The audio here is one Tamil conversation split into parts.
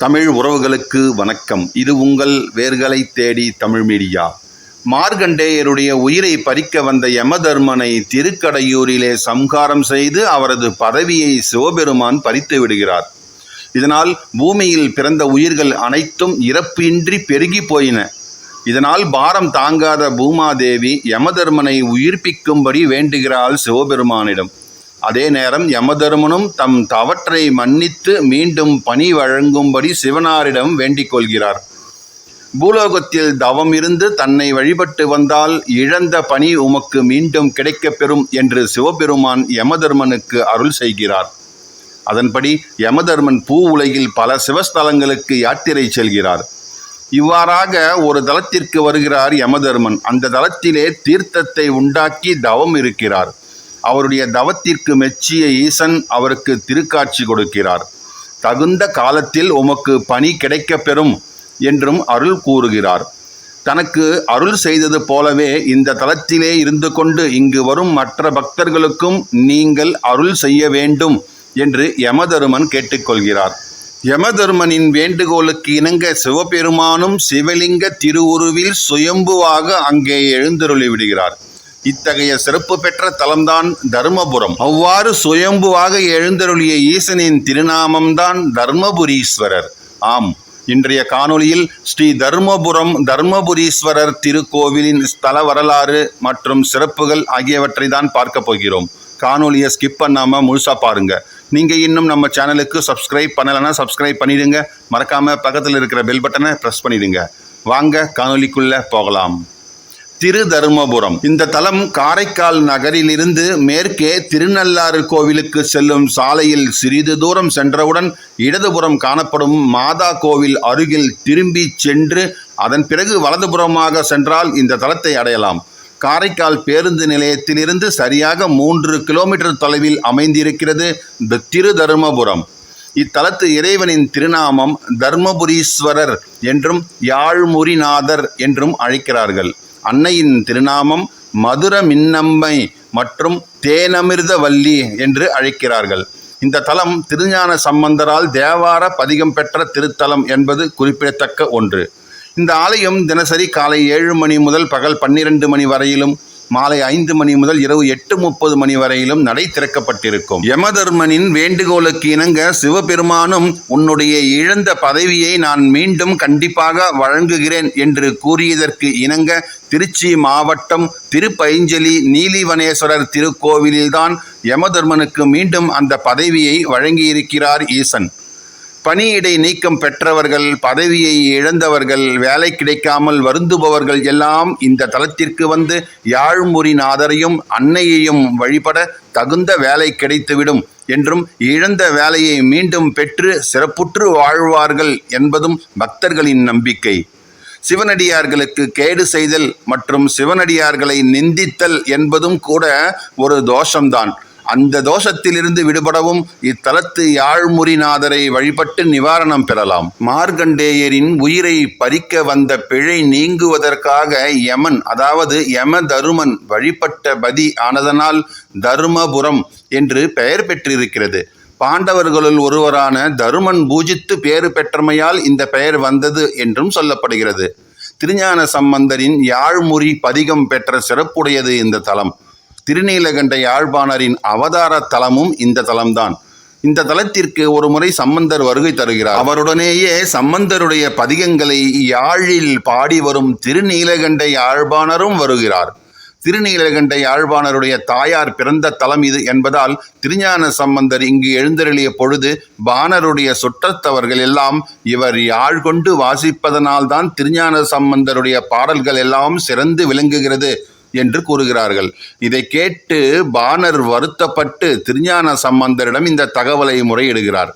தமிழ் உறவுகளுக்கு வணக்கம். இது உங்கள் வேர்களை தேடி தமிழ் மீடியா. மார்கண்டேயருடைய உயிரை பறிக்க வந்த யமதர்மனை திருக்கடையூரிலே சம்ஹாரம் செய்து அவரது பதவியை சிவபெருமான் பறித்து விடுகிறார். இதனால் பூமியில் பிறந்த உயிர்கள் அனைத்தும் இறப்பின்றி பெருகி போயின. இதனால் பாரம் தாங்காத பூமாதேவி யமதர்மனை உயிர்ப்பிக்கும்படி வேண்டுகிறாள் சிவபெருமானிடம். அதே நேரம் யமதர்மனும் தம் தவற்றை மன்னித்து மீண்டும் பணி வழங்கும்படி சிவனாரிடம் வேண்டிக் கொள்கிறார். பூலோகத்தில் தவம் இருந்து தன்னை வழிபட்டு வந்தால் இழந்த பணி உமக்கு மீண்டும் கிடைக்கப் பெறும் என்று சிவபெருமான் யமதர்மனுக்கு அருள் செய்கிறார். அதன்படி யமதர்மன் பூ உலகில் பல சிவஸ்தலங்களுக்கு யாத்திரை செல்கிறார். இவ்வாறாக ஒரு தலத்திற்கு வருகிறார் யமதர்மன். அந்த தலத்திலே தீர்த்தத்தை உண்டாக்கி தவம் இருக்கிறார். அவருடைய தவத்திற்கு மெச்சிய ஈசன் அவருக்கு திருக்காட்சி கொடுக்கிறார். தகுந்த காலத்தில் உமக்கு பணி கிடைக்கப் பெறும் என்றும் அருள் கூறுகிறார். தனக்கு அருள் செய்தது போலவே இந்த தலத்திலே இருந்து கொண்டு இங்கு வரும் மற்ற பக்தர்களுக்கும் நீங்கள் அருள் செய்ய வேண்டும் என்று யமதர்மன் கேட்டுக்கொள்கிறார். யமதர்மனின் வேண்டுகோளுக்கு இணங்க சிவபெருமானும் சிவலிங்க திருவுருவில் சுயம்புவாக அங்கே எழுந்தருளி விடுகிறார். இத்தகைய சிறப்பு பெற்ற தலம்தான் தர்மபுரம். அவ்வாறு சுயம்புவாக எழுந்தருளிய ஈசனின் திருநாமம்தான் தர்மபுரீஸ்வரர். ஆம், இன்றைய காணொளியில் ஸ்ரீ தர்மபுரீஸ்வரர் திருக்கோவிலின் ஸ்தல வரலாறு மற்றும் சிறப்புகள் ஆகியவற்றை தான் பார்க்க போகிறோம். காணொலியை ஸ்கிப் பண்ணாமல் முழுசாக பாருங்க. நீங்கள் இன்னும் நம்ம சேனலுக்கு சப்ஸ்கிரைப் பண்ணலைன்னா சப்ஸ்கிரைப் பண்ணிடுங்க. மறக்காமல் பக்கத்தில் இருக்கிற பெல் பட்டனை ப்ரெஸ் பண்ணிடுங்க. வாங்க காணொலிக்குள்ளே போகலாம். திரு தர்மபுரம். இந்த தலம் காரைக்கால் நகரிலிருந்து மேற்கே திருநள்ளாறு கோவிலுக்கு செல்லும் சாலையில் சிறிது தூரம் சென்றவுடன் இடதுபுறம் காணப்படும் மாதா கோவில் அருகில் திரும்பி சென்று அதன் பிறகு வலதுபுறமாக சென்றால் இந்த தலத்தை அடையலாம். காரைக்கால் பேருந்து நிலையத்திலிருந்து சரியாக 3 கிலோமீட்டர் தொலைவில் அமைந்திருக்கிறது திரு தர்மபுரம். இத்தலத்து இறைவனின் திருநாமம் தர்மபுரீஸ்வரர் என்றும் யாழ்முறிநாதர் என்றும் அழைக்கிறார்கள். அன்னையின் திருநாமம் மதுர மின்னம்மை மற்றும் தேனமிர்தவல்லி என்று அழைக்கிறார்கள். இந்த தலம் திருஞான சம்பந்தரால் தேவார பதிகம் பெற்ற திருத்தலம் என்பது குறிப்பிடத்தக்க ஒன்று. இந்த ஆலயம் தினசரி காலை 7 மணி முதல் பகல் 12 மணி வரையிலும் மாலை 5 மணி முதல் இரவு 8:30 மணி வரையிலும் நடை திறக்கப்பட்டிருக்கும். யமதர்மனின் வேண்டுகோளுக்கு இணங்க சிவபெருமானும் உன்னுடைய இழந்த பதவியை நான் மீண்டும் கண்டிப்பாக வழங்குகிறேன் என்று கூறியதற்கு இணங்க திருச்சி மாவட்டம் திருப்பைஞ்சலி நீலிவனேஸ்வரர் திருக்கோவிலில்தான் யமதர்மனுக்கு மீண்டும் அந்த பதவியை வழங்கியிருக்கிறார் ஈசன். பணியிடை நீக்கம் பெற்றவர்கள், பதவியை இழந்தவர்கள், வேலை கிடைக்காமல் வருந்துபவர்கள் எல்லாம் இந்த தலத்திற்கு வந்து யாழ்முறிநாதரையும் அன்னையையும் வழிபட தகுந்த வேலை கிடைத்துவிடும் என்றும் இழந்த வேலையை மீண்டும் பெற்று சிறப்புற்று வாழ்வார்கள் என்பதும் பக்தர்களின் நம்பிக்கை. சிவனடியார்களுக்கு கேடு செய்தல் மற்றும் சிவனடியார்களை நிந்தித்தல் என்பதும் கூட ஒரு தோஷம்தான். அந்த தோஷத்திலிருந்து விடுபடவும் இத்தலத்து யாழ்முறிநாதரை வழிபட்டு நிவாரணம் பெறலாம். மார்கண்டேயரின் உயிரை பறிக்க வந்த பிழை நீங்குவதற்காக யமன், அதாவது யமதருமன் வழிபட்ட பதி ஆனதனால் தர்மபுரம் என்று பெயர் பெற்றிருக்கிறது. பாண்டவர்களுள் ஒருவரான தருமன் பூஜித்து பேறு பெற்றமையால் இந்த பெயர் வந்தது என்றும் சொல்லப்படுகிறது. திருஞான சம்பந்தரின் யாழ்முறி பதிகம் பெற்ற சிறப்புடையது இந்த தலம். திருநீலகண்ட யாழ்ப்பாணரின் அவதார தலமும் இந்த தலம்தான். இந்த தலத்திற்கு ஒரு முறை சம்பந்தர் வருகை தருகிறார். அவருடனேயே சம்பந்தருடைய பதிகங்களை யாழில் பாடி வரும் திருநீலகண்ட யாழ்ப்பாணரும் வருகிறார். திருநீலகண்ட யாழ்ப்பாணருடைய தாயார் பிறந்த தலம் இது என்பதால் திருஞான சம்பந்தர் இங்கு எழுந்தருளிய பொழுது பாணருடைய சுற்றத்தவர்கள் எல்லாம் இவர் யாழ் கொண்டு வாசிப்பதனால்தான் திருஞான சம்பந்தருடைய பாடல்கள் எல்லாம் சிறந்து விளங்குகிறது என்று கூறுகிறார்கள். இதை கேட்டு பாணர் வருத்தப்பட்டு திருஞான சம்பந்தரிடம் இந்த தகவலை முறையிடுகிறார்.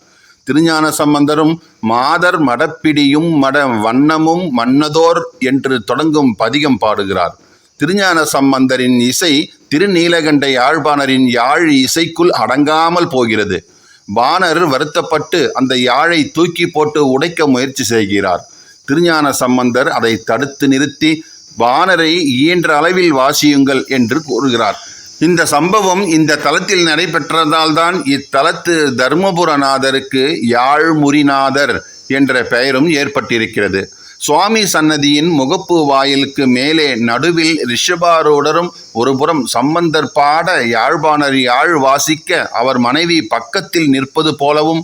திருஞான சம்பந்தரும் மாதர் மடப்பிடியும் மட வண்ணமும் மன்னதோர் என்று தொடங்கும் பதிகம் பாடுகிறார். திருஞான சம்பந்தரின் இசை திருநீலகண்ட யாழ்ப்பாணரின் யாழ் இசைக்குள் அடங்காமல் போகிறது. பாணர் வருத்தப்பட்டு அந்த யாழை தூக்கி போட்டு உடைக்க முயற்சி செய்கிறார். திருஞான சம்பந்தர் அதை தடுத்து நிறுத்தி பாணரை இயன்ற அளவில் வாசியுங்கள் என்று கூறுகிறார். இந்த சம்பவம் இந்த தலத்தில் நடைபெற்றதால்தான் இத்தலத்து தர்மபுரநாதருக்கு யாழ்முறிநாதர் என்ற பெயரும் ஏற்பட்டிருக்கிறது. சுவாமி சன்னதியின் முகப்பு வாயிலுக்கு மேலே நடுவில் ரிஷபாரூடரும், ஒருபுறம் சம்பந்தர் பாட யாழ்ப்பாணர் யாழ் வாசிக்க அவர் மனைவி பக்கத்தில் நிற்பது போலவும்,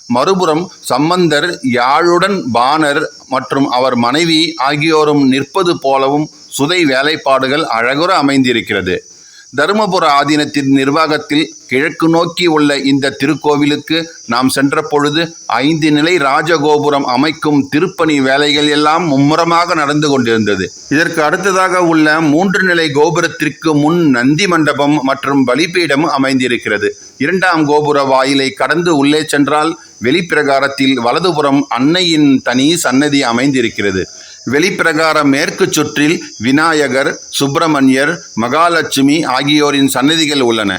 மறுபுறம் சம்பந்தர் யாழுடன் பாணர் மற்றும் அவர் மனைவி ஆகியோரும் நிற்பது போலவும் சுதை வேலைப்பாடுகள் அழகுற அமைந்திருக்கிறது. தருமபுர ஆதீனத்தின் நிர்வாகத்தில் கிழக்கு நோக்கி உள்ள இந்த திருக்கோவிலுக்கு நாம் சென்ற பொழுது 5 நிலை ராஜகோபுரம் அமைக்கும் திருப்பணி வேலைகள் எல்லாம் மும்முரமாக நடந்து கொண்டிருந்தது. இதற்கு அடுத்ததாக உள்ள 3 நிலை கோபுரத்திற்கு முன் நந்தி மண்டபம் மற்றும் பலிபீடம் அமைந்திருக்கிறது. 2ஆம் கோபுர வாயிலை கடந்து உள்ளே சென்றால் வெளிப்பிரகாரத்தில் வலதுபுறம் அன்னையின் தனி சன்னதி அமைந்திருக்கிறது. வெளிப்பிரகார மேற்கு சுற்றில் விநாயகர், சுப்பிரமணியர், மகாலட்சுமி ஆகியோரின் சன்னதிகள் உள்ளன.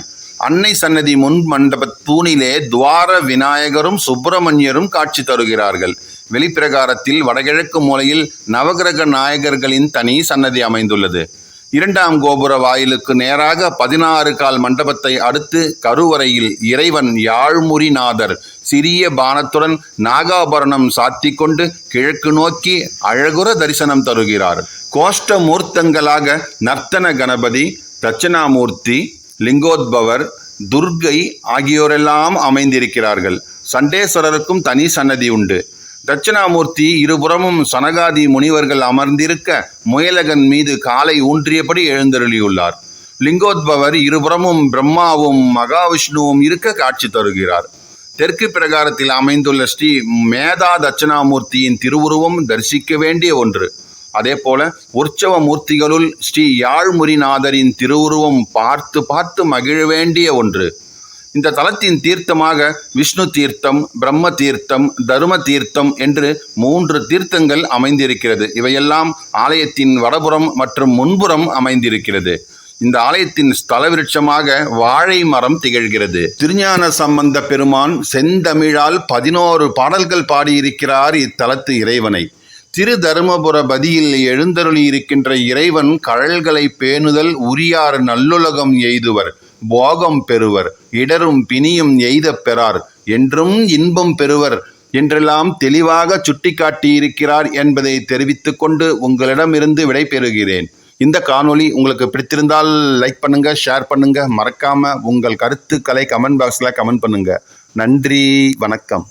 அன்னை சன்னதி முன் மண்டப தூணிலே துவார விநாயகரும் சுப்பிரமணியரும் காட்சி தருகிறார்கள். வெளிப்பிரகாரத்தில் வடகிழக்கு மூலையில் நவகிரக நாயகர்களின் தனி சன்னதி அமைந்துள்ளது. 2ஆம் கோபுர வாயிலுக்கு நேராக 16 கால் மண்டபத்தை அடுத்து கருவறையில் இறைவன் யாழ்முறிநாதர் சிறிய பானத்துடன் நாகாபரணம் சாத்தி கொண்டு கிழக்கு நோக்கி அழகுற தரிசனம் தருகிறார். கோஷ்ட மூர்த்தங்களாக நர்த்தன கணபதி, தட்சிணாமூர்த்தி, லிங்கோத்பவர், துர்கை ஆகியோரெல்லாம் அமைந்திருக்கிறார்கள். சண்டேஸ்வரருக்கும் தனி சன்னதி உண்டு. தட்சிணாமூர்த்தி இருபுறமும் சனகாதி முனிவர்கள் அமர்ந்திருக்க முயலகன் மீது காலை ஊன்றியபடி எழுந்தருளியுள்ளார். லிங்கோத்பவர் இருபுறமும் பிரம்மாவும் மகாவிஷ்ணுவும் இருக்க காட்சி தருகிறார். தெற்கு பிரகாரத்தில் அமைந்துள்ள ஸ்ரீ மேதா தட்சிணாமூர்த்தியின் திருவுருவம் தரிசிக்க வேண்டிய ஒன்று. அதேபோல உற்சவ மூர்த்திகளுள் ஸ்ரீ யாழ்முறிநாதரின் திருவுருவம் பார்த்து பார்த்து மகிழ வேண்டிய ஒன்று. இந்த தலத்தின் தீர்த்தமாக விஷ்ணு தீர்த்தம், பிரம்ம தீர்த்தம், தரும தீர்த்தம் என்று 3 தீர்த்தங்கள் அமைந்திருக்கிறது. இவையெல்லாம் ஆலயத்தின் வடபுறம் மற்றும் முன்புறம் அமைந்திருக்கிறது. இந்த ஆலயத்தின் ஸ்தல விருட்சமாக வாழை மரம் திகழ்கிறது. திருஞான சம்பந்த பெருமான் செந்தமிழால் 11 பாடல்கள் பாடியிருக்கிறார் இத்தலத்து இறைவனை. திரு தருமபுர பதியில் எழுந்தருளி இருக்கின்ற இறைவன் கழல்களை பேணுதல் உரியார் நல்லுலகம் எய்துவர், போகம் பெறுவர், இடரும் பிணியும் எய்த பெறார், என்றும் இன்பம் பெறுவர் என்றெல்லாம் தெளிவாக சுட்டிக்காட்டியிருக்கிறார் என்பதை தெரிவித்துக் கொண்டு உங்களிடமிருந்து விடைபெறுகிறேன். இந்த காணொளி உங்களுக்கு பிடித்திருந்தால் லைக் பண்ணுங்க, ஷேர் பண்ணுங்க, மறக்காம உங்கள் கருத்துக்களை கமெண்ட் பாக்ஸ்ல கமெண்ட் பண்ணுங்க. நன்றி, வணக்கம்.